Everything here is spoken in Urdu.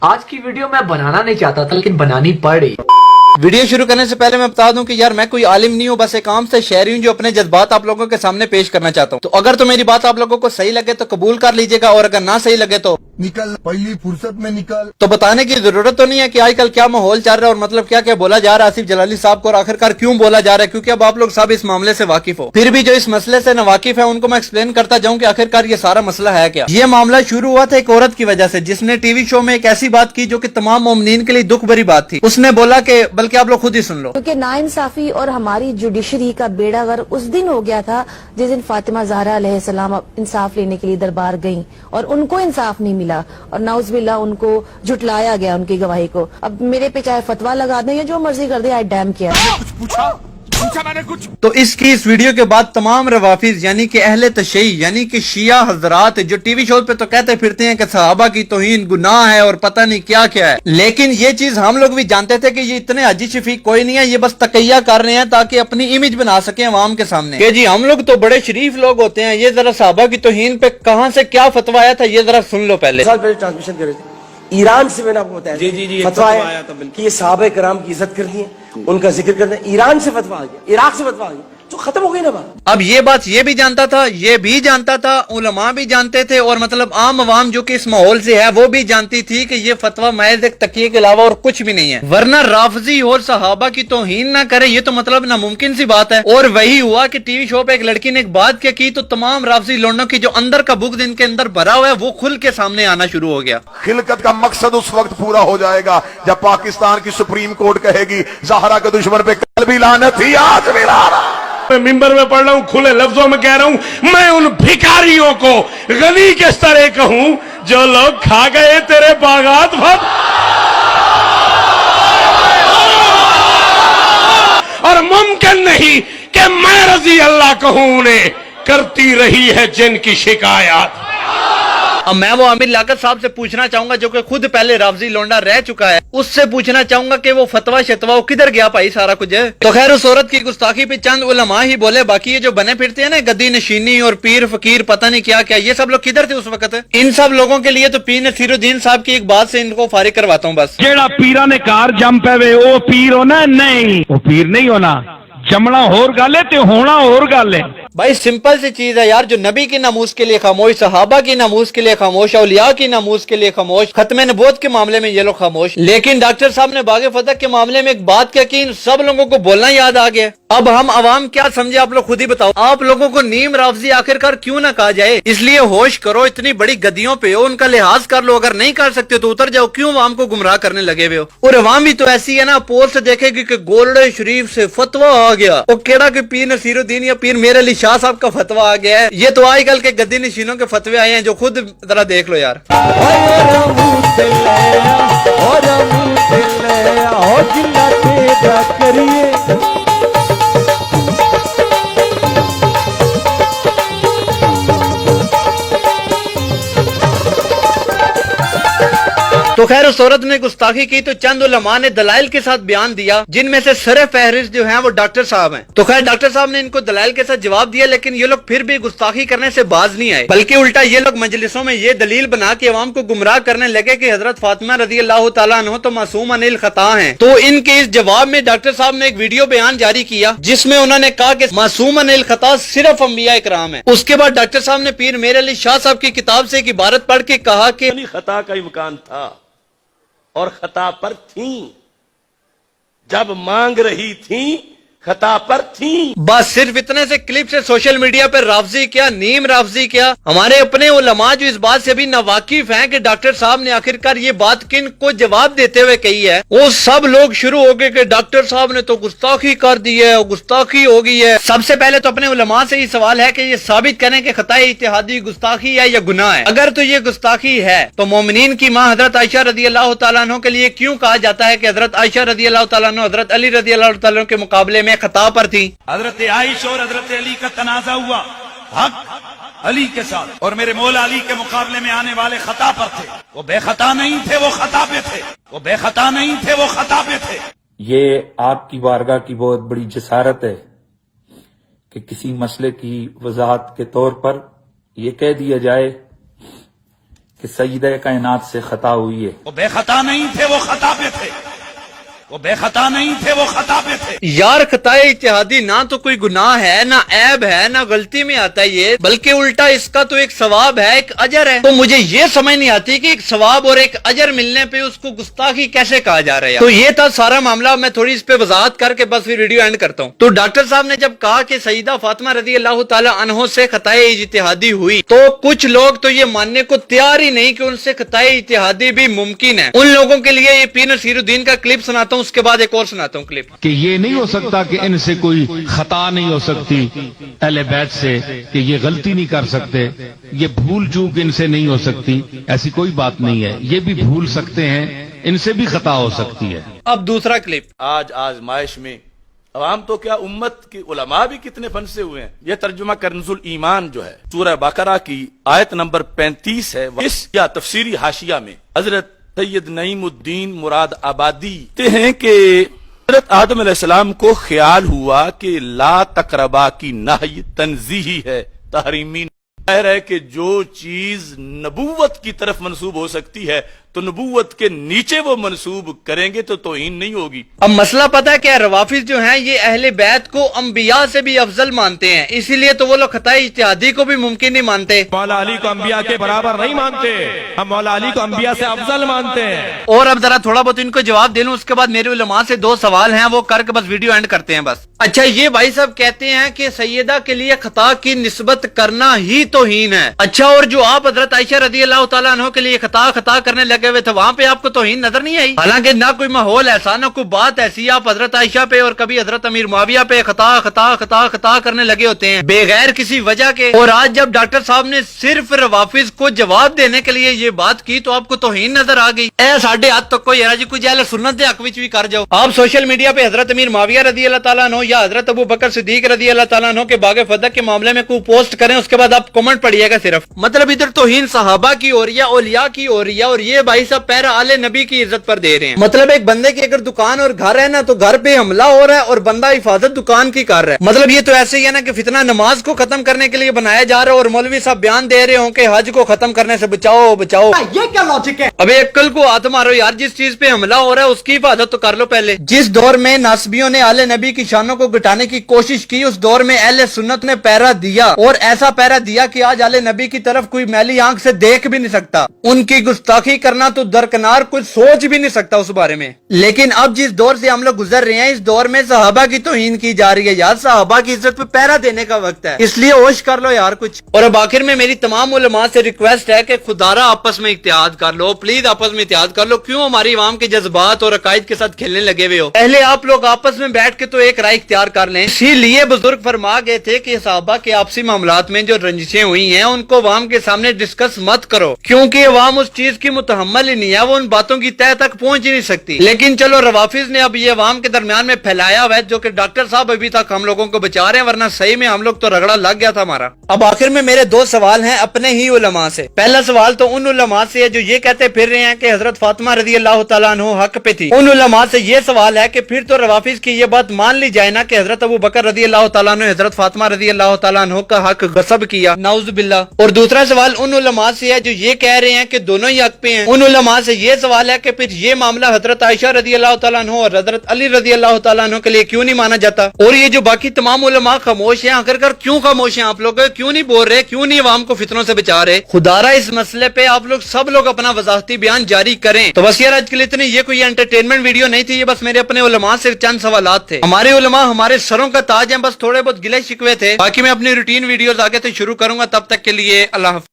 آج کی ویڈیو میں بنانا نہیں چاہتا تھا لیکن بنانی پڑی۔ ویڈیو شروع کرنے سے پہلے میں بتا دوں کہ یار میں کوئی عالم نہیں ہوں، بس ایک عام سے شہری ہوں جو اپنے جذبات آپ لوگوں کے سامنے پیش کرنا چاہتا ہوں۔ تو اگر تو میری بات آپ لوگوں کو صحیح لگے تو قبول کر لیجیے گا، اور اگر نہ صحیح لگے تو نکل، پہلی فرصت میں نکل۔ تو بتانے کی ضرورت تو نہیں ہے کہ آج کل کیا ماحول چل رہا ہے اور مطلب کیا کیا بولا جا رہا ہے آصف جلالی صاحب کو، اور آخرکار کیوں بولا جا رہا ہے، کیونکہ اب آپ لوگ سب اس معاملے سے واقف ہو۔ پھر بھی جو اس مسئلے سے ناواقف ہے ان کو میں ایکسپلین کرتا جاؤں کہ آخرکار یہ سارا مسئلہ ہے کیا۔ یہ معاملہ شروع ہوا تھا ایک عورت کی وجہ سے جس نے ٹی وی شو میں ایک ایسی بات کی جو کہ تمام مومنین کے لیے دکھ بھری بات تھی۔ اس نے بولا کہ بلکہ آپ لوگ خود ہی سن لو، کیونکہ ناانصافی اور ہماری جوڈیشری کا بیڑا غر اس دن ہو گیا تھا جس دن فاطمہ زہرا علیہ السلام انصاف لینے کے لیے دربار گئیں اور ان کو انصاف نہیں ملا، اور نعوذ باللہ ان کو جھٹلایا گیا ان کی گواہی کو۔ اب میرے پہ چاہے فتویٰ لگا دیں یا جو مرضی کر دیں، آئی ڈیم کیا تو اس کی اس ویڈیو کے بعد تمام روافظ یعنی کہ اہل تشیع یعنی کہ شیعہ حضرات جو ٹی وی شو پہ تو کہتے پھرتے ہیں کہ صحابہ کی توہین گناہ ہے اور پتہ نہیں کیا کیا ہے، لیکن یہ چیز ہم لوگ بھی جانتے تھے کہ یہ اتنے حاجی شفیق کوئی نہیں ہے، یہ بس تقیہ کر رہے ہیں تاکہ اپنی امیج بنا سکیں عوام کے سامنے کہ جی ہم لوگ تو بڑے شریف لوگ ہوتے ہیں۔ یہ ذرا صحابہ کی توہین پہ کہاں سے کیا فتویٰ آیا تھا یہ ذرا سن لو پہلے۔ سال پہلے ٹرانسمیشن کر رہے تھے ایران سے، میں نے آپ کو بتایا فتویٰ آیا کہ یہ صحابہ کرام کی عزت کرتی ہیں، ان کا ذکر کرتے ہیں۔ ایران سے فتویٰ آ گیا، عراق سے فتویٰ آ گیا، تو ختم ہو گئی نا بات۔ اب یہ بات یہ بھی جانتا تھا، یہ بھی جانتا تھا، علماء بھی جانتے تھے، اور مطلب عام عوام جو کہ اس ماحول سے ہے وہ بھی جانتی تھی کہ یہ فتویٰ محض ایک تقیے کے علاوہ اور کچھ بھی نہیں ہے، ورنہ رافضی اور صحابہ کی توہین نہ کرے یہ تو مطلب ناممکن سی بات ہے۔ اور وہی ہوا کہ ٹی وی شو پہ ایک لڑکی نے ایک بات کیا کی تو تمام رافضی لوگوں کی جو اندر کا بغض ان کے اندر بھرا ہوا ہے وہ کھل کے سامنے آنا شروع ہو گیا۔ خلقت کا مقصد اس وقت پورا ہو جائے گا جب پاکستان کی سپریم کورٹ کہے گی زہرا کے دشمن پہ کل بھی لعنت تھی، آج بھی لعنت۔ میں ممبر میں پڑھ رہا ہوں، کھلے لفظوں میں کہہ رہا ہوں، میں ان بھکاریوں کو غنی کس طرح کہوں جو لوگ کھا گئے تیرے باغات بھر، اور ممکن نہیں کہ میں رضی اللہ کہوں انہیں کرتی رہی ہے جن کی شکایات۔ اب میں وہ عامر لیاقت صاحب سے پوچھنا چاہوں گا جو کہ خود پہلے رافضی لونڈا رہ چکا ہے، اس سے پوچھنا چاہوں گا کہ وہ فتویٰ شتوا وہ کدھر گیا بھائی سارا کچھ ہے۔ تو خیر اس عورت کی گستاخی پہ چند علماء ہی بولے، باقی یہ جو بنے پھرتے ہیں نا گدی نشینی اور پیر فقیر پتہ نہیں کیا کیا، یہ سب لوگ کدھر تھے اس وقت؟ ان سب لوگوں کے لیے تو پیر نصیر الدین صاحب کی ایک بات سے ان کو فارغ کرواتا ہوں بس۔ جیڑا پیرا نے کار جم پے وہ پیر ہونا؟ نہیں، وہ پیر نہیں ہونا، جمنا ہور گل ہے تے ہونا ہور گل ہے۔ بھائی سمپل سی چیز ہے یار، جو نبی کی ناموس کے لیے خاموش، صحابہ کی ناموس کے لیے خاموش، اولیاء کی ناموس کے لیے خاموش، ختم نبوت کے معاملے میں یہ لوگ خاموش، لیکن ڈاکٹر صاحب نے باغ فتح کے معاملے میں ایک بات کیا کی، ان سب لوگوں کو بولنا یاد آ گیا۔ اب ہم عوام کیا سمجھے آپ لوگ خود ہی بتاؤ، آپ لوگوں کو نیم رافضی آخرکار کیوں نہ کہا جائے؟ اس لیے ہوش کرو، اتنی بڑی گدیوں پہ ہو، ان کا لحاظ کر لو، اگر نہیں کر سکتے تو اتر جاؤ، کیوں عوام کو گمراہ کرنے لگے ہوئے ہو؟ اور عوام بھی تو ایسی ہے نا، پوسٹ دیکھے گی کہ گولڈے شریف سے فتویٰ آ گیا، وہ کیڑا کہ پیر نصیر الدین یا پیر میر علی شاہ صاحب کا فتویٰ آ گیا ہے۔ یہ تو آج کل کے گدی نشینوں کے فتوے آئے ہیں جو خود ذرا دیکھ لو یار۔ تو خیر اس عورت نے گستاخی کی تو چند علماء نے دلائل کے ساتھ بیان دیا، جن میں سے سر فہرست جو ہیں وہ ڈاکٹر صاحب ہیں۔ تو خیر ڈاکٹر صاحب نے ان کو دلائل کے ساتھ جواب دیا، لیکن یہ لوگ پھر بھی گستاخی کرنے سے باز نہیں آئے، بلکہ الٹا یہ لوگ مجلسوں میں یہ دلیل بنا کے عوام کو گمراہ کرنے لگے کہ حضرت فاطمہ رضی اللہ تعالیٰ عنہ تو معصوم عن الخطا ہیں۔ تو ان کے اس جواب میں ڈاکٹر صاحب نے ایک ویڈیو بیان جاری کیا جس میں انہوں نے کہا کہ معصوم عن الخطا صرف انبیاء کرام ہیں۔ اس کے بعد ڈاکٹر صاحب نے پیر میر علی شاہ صاحب کی کتاب سے ایک عبارت پڑھ کے کہا کہ خطا کا امکان تھا اور خطا پر تھیں، جب مانگ رہی تھیں خطا پر تھیں۔ بس صرف اتنے سے کلپ سے سوشل میڈیا پر رافضی کیا، نیم رافضی کیا، ہمارے اپنے علماء جو اس بات سے بھی ناواقف ہیں کہ ڈاکٹر صاحب نے آخرکار یہ بات کن کو جواب دیتے ہوئے کہی ہے، وہ سب لوگ شروع ہو گئے کہ ڈاکٹر صاحب نے تو گستاخی کر دی ہے، گستاخی ہو گئی ہے۔ سب سے پہلے تو اپنے علماء سے یہ سوال ہے کہ یہ ثابت کریں کہ خطا اجتہادی گستاخی ہے یا گناہ ہے۔ اگر تو یہ گستاخی ہے تو مومنین کی ماں حضرت عائشہ رضی اللہ تعالیٰ عنہ کے لیے کیوں کہا جاتا ہے کہ حضرت عائشہ رضی اللہ تعالیٰ عنہ حضرت علی رضی اللہ تعالیٰ عنہ کے مقابلے میں خطا پر تھی؟ حضرت عائشہ اور حضرت علی کا تنازع ہوا، حق علی کے ساتھ، اور میرے مولا علی کے مقابلے میں آنے والے خطا پر تھے، وہ بے خطا نہیں تھے، وہ خطا پہ تھے، وہ بے خطا نہیں تھے، وہ خطا پہ تھے۔ یہ آپ کی بارگاہ کی بہت بڑی جسارت ہے کہ کسی مسئلے کی وضاحت کے طور پر یہ کہہ دیا جائے کہ سیدہ کائنات سے خطا ہوئی ہے. وہ بے خطا نہیں تھے، وہ خطا پہ تھے. وہ بے خطا نہیں تھے، وہ خطا پہ تھے. یار خطائے اجتہادی نہ تو کوئی گناہ ہے، نہ عیب ہے، نہ غلطی میں آتا ہے یہ، بلکہ الٹا اس کا تو ایک ثواب ہے، ایک اجر ہے. تو مجھے یہ سمجھ نہیں آتی کہ ایک ثواب اور ایک اجر ملنے پہ اس کو گستاخی کیسے کہا جا رہا ہے. تو یہ تھا سارا معاملہ. میں تھوڑی اس پہ وضاحت کر کے بس پھر ویڈیو اینڈ کرتا ہوں. تو ڈاکٹر صاحب نے جب کہا کہ سیدہ فاطمہ رضی اللہ تعالی عنہ سے خطائے اجتہادی ہوئی، تو کچھ لوگ تو یہ ماننے کو تیار ہی نہیں کہ ان سے خطائے اجتہادی بھی ممکن ہے. ان لوگوں کے لیے یہ پیر نصیر الدین کا کلپ سناتا ہوں، اس کے بعد ایک اور سناتا ہوں کلپ. کہ یہ نہیں ہو سکتا کہ ان سے کوئی خطا نہیں ہو سکتی اہل بیت سے، کہ یہ غلطی نہیں کر سکتے، یہ بھول چوک ان سے نہیں ہو سکتی، ایسی کوئی بات نہیں ہے. یہ بھی بھول سکتے ہیں، ان سے بھی خطا ہو سکتی ہے. اب دوسرا کلپ. آج آزمائش میں عوام تو کیا امت کی علماء بھی کتنے پھنسے ہوئے ہیں. یہ ترجمہ کنز الایمان جو ہے سورہ بقرہ کی آیت نمبر 35 ہے. اس یا تفسیری حاشیہ میں حضرت سید نعیم الدین مراد آبادی کہتے ہیں کہ حضرت آدم علیہ السلام کو خیال ہوا کہ لا تقربا کی نہی تنزیہی ہے، تحریمی. ظاہر ہے کہ جو چیز نبوت کی طرف منسوب ہو سکتی ہے تو نبوت کے نیچے وہ منسوب کریں گے تو توہین نہیں ہوگی. اب مسئلہ پتہ ہے کیا، روافظ جو ہیں یہ اہل بیت کو انبیاء سے بھی افضل مانتے ہیں، اسی لیے تو وہ لوگ خطائے اجتہادی کو بھی ممکن نہیں مانتے. مولا علی کو انبیاء کے برابر نہیں مانتے، ہم مولا علی کو انبیاء سے افضل مانتے ہیں. اور اب ذرا تھوڑا بہت ان کو جواب دے لوں، اس کے بعد میرے علماء سے 2 سوال ہیں، وہ کر کے بس ویڈیو اینڈ کرتے ہیں بس. اچھا، یہ بھائی صاحب کہتے ہیں کہ سیدہ کے لیے خطا کی نسبت کرنا ہی توہین ہے. اچھا، اور جو آپ حضرت عائشہ رضی اللہ تعالیٰ عنہ کے لیے خطا کرنے لگے ہوئے تھے، وہاں پہ آپ کو توہین نظر نہیں آئی؟ حالانکہ نہ کوئی ماحول ایسا، نہ کوئی بات ایسی، آپ حضرت عائشہ پہ اور کبھی حضرت امیر معاویہ پہ خطا کرنے لگے ہوتے ہیں بغیر کسی وجہ کے. اور آج جب ڈاکٹر صاحب نے صرف روافظ کو جواب دینے کے لیے یہ بات کی تو آپ کو توہین نظر آ گئی. اے ساڈے ہاتھ تک کوئی جی کوئی اہل سنت دے حق وچ بھی کر جاؤ. آپ سوشل میڈیا پہ حضرت امیر معاویہ رضی اللہ تعالیٰ عنہ یا حضرت ابو بکر صدیق رضی اللہ تعالیٰ عنہ کے باغ فتح کے معاملے میں کوئی پوسٹ کریں، اس کے بعد آپ کمنٹ پڑھیے گا صرف. مطلب ادھر توہین صحابہ کی ہو رہی ہے، اولیاء کی ہو رہی ہے، اور یہ بھائی صاحب پیرا آل نبی کی عزت پر دے رہے ہیں. مطلب ایک بندے کی اگر دکان اور گھر ہے نا تو گھر پہ حملہ ہو رہا ہے اور بندہ حفاظت دکان کی کر رہا ہے. مطلب یہ تو ایسے ہی ہے نا کہ فتنہ نماز کو ختم کرنے کے لیے بنایا جا رہا ہے اور مولوی صاحب بیان دے رہے ہوں کہ حج کو ختم کرنے سے بچاؤ. یہ کیا لاجک ہے؟ ابھی عقل کو ہاتھ مارو یار، جس چیز پہ حملہ ہو رہا ہے اس کی حفاظت تو کر لو پہلے. جس دور میں ناسبیوں نے آل نبی کی شانوں کو گٹانے کی کوشش کی، اس دور میں اہل سنت نے پیرا دیا، اور ایسا پیرا دیا کہ آج آل نبی کی طرف کوئی میلی آنکھ سے دیکھ بھی نہیں سکتا. ان کی گستاخی کرنا تو درکنار، کوئی سوچ بھی نہیں سکتا اس بارے میں. لیکن اب جس دور سے ہم لوگ گزر رہے ہیں، اس دور میں صحابہ کی توہین کی جا رہی ہے. یار صحابہ کی عزت پہ پیرا دینے کا وقت ہے، اس لیے ہوش کر لو یار کچھ. اور اب آخر میں میری تمام علماء سے ریکویسٹ ہے کہ خدارا آپس میں اتحاد کر لو، پلیز آپس میں اتحاد کر لو. کیوں ہماری عوام کے جذبات اور عقائد کے ساتھ کھیلنے لگے ہوئے ہو؟ پہلے آپ لوگ آپس میں بیٹھ کے تو ایک رائے اختیار کر لیں. اسی لیے بزرگ فرما گئے تھے کہ صحابہ کے آپسی معاملات میں جو رنجشیں ہوئی ہیں ان کو عوام کے سامنے ڈسکس مت کرو، کیونکہ عوام اس چیز کی متحمل ہی نہیں ہے، وہ ان باتوں کی تہ تک پہنچ ہی نہیں سکتی. لیکن چلو روافظ نے اب یہ عوام کے درمیان میں پھیلایا ہوا ہے، جو کہ ڈاکٹر صاحب ابھی تک ہم لوگوں کو بچا رہے ہیں، ورنہ صحیح میں ہم لوگ تو رگڑا لگ گیا تھا ہمارا. اب آخر میں میرے 2 سوال ہیں اپنے ہی علماء سے. پہلا سوال تو ان علماء سے ہے جو یہ کہتے پھر رہے ہیں کہ حضرت فاطمہ رضی اللہ تعالیٰ عنہ حق پہ تھی. ان علماء سے یہ سوال ہے کہ پھر تو روافظ کی یہ بات مان لی جائے نا کہ حضرت ابو بکر رضی اللہ تعالیٰ عنہ حضرت فاطمہ رضی اللہ تعالیٰ عنہ کا حق غصب کیا، نعوذ باللہ. اور دوسرا سوال ان علماء سے ہے جو یہ کہہ رہے ہیں کہ دونوں ہی حق پہ ہیں. ان علماء سے یہ سوال ہے کہ پھر یہ معاملہ حضرت عائشہ رضی اللہ تعالیٰ عنہ اور حضرت علی رضی اللہ تعالیٰ عنہ کے لیے کیوں نہیں مانا جاتا؟ اور یہ جو باقی تمام علماء خاموش ہیں، آخر کیوں خاموش ہیں؟ آپ لوگ کیوں نہیں بول رہے؟ کیوں نہیں عوام کو فتنوں سے بچا رہے؟ خدارا اس مسئلے پہ آپ لوگ سب لوگ اپنا وضاحتی بیان جاری کریں. تو بس یار آج کے لیے اتنی، یہ کوئی انٹرٹینمنٹ ویڈیو نہیں تھی، یہ بس میرے اپنے علماء سے چند سوالات تھے. ہمارے علماء ہمارے سروں کا تاج ہیں، بس تھوڑے بہت گلے شکوے تھے. باقی میں اپنی روٹین ویڈیوز آگے سے شروع کروں گا، تب تک کے لیے اللہ حافظ.